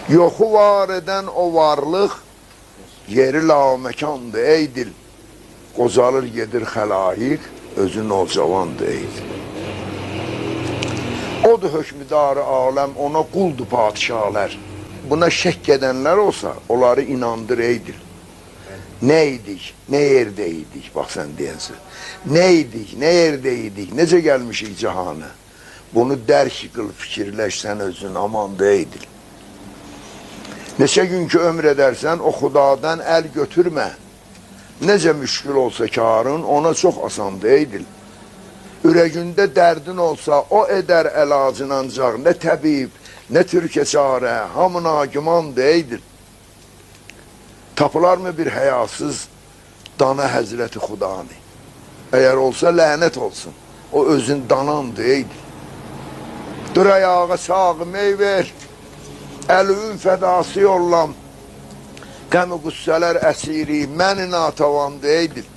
Yoxu var edən o varlıq, yeri laməkandır ey dil. Qocalır gedir xəlayiq, özü nocavandır ey dil. Odur hökmüdarı aləm, ona quldur padişahlar. Buna şək edənlər olsa, onları inandır ey dil. Nə idik, nə yerdəydik, bax sən deyənsə. Nə idik, nə yerdəydik, necə gəlmişik cahana. Bunu dərk qıl, fikirləşsən özün, amandır ey dil. Neçə gün ki ömr edərsən, o xudadan əl götürmə. Necə müşkül olsa karın, ona çox asandır ey dil. Ürəyində dərdin olsa, o edər əlacın ancaq, nə təbib, nə türkə çarə, hamına gümandır ey dil. Tapılarmı bir həyasız dana Həzrəti Xudanı? Əgər olsa lənət olsun, o özün danandır ey dil. Dur ayağa sağım ey ver, əlüün fədası yollam, qəmi qüssələr əsiri, məni natavandır ey dil.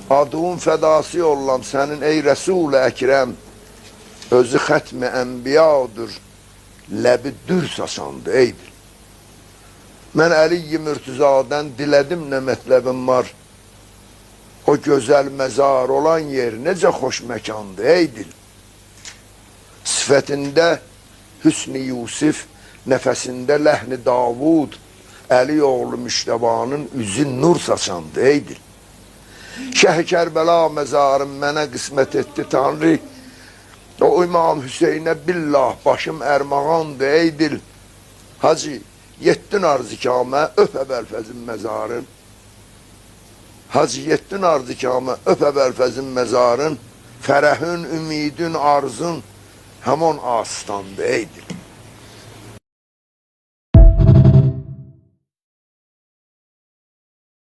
Adın fədası yollam sənin ey Rəsul-i Əkrəm, özü xətmi ənbiyadır, ləbi dür saçandır ey dil. Mən Əli-i Mürtüzadən dilədim nə mətləbim var, o gözəl məzar olan yer necə xoş məkandır ey dil. Sifətində Hüsn-i Yusif, nəfəsində ləhni Davud, Əli oğlu Müştəbanın üzü nur saçandır ey dil. Şəh-i Kərbəla məzarım mənə qismət etdi Tanrı, o İmam Hüseynə billah başım ərmağandır ey dil. Hacı, yetdin arzikamə, öp əbəlfəzin məzarın. Hacı, yetdin arzikamə, öp əbəlfəzin məzarın. Fərəhün, ümidin, arzun, həmon asıstandır ey dil.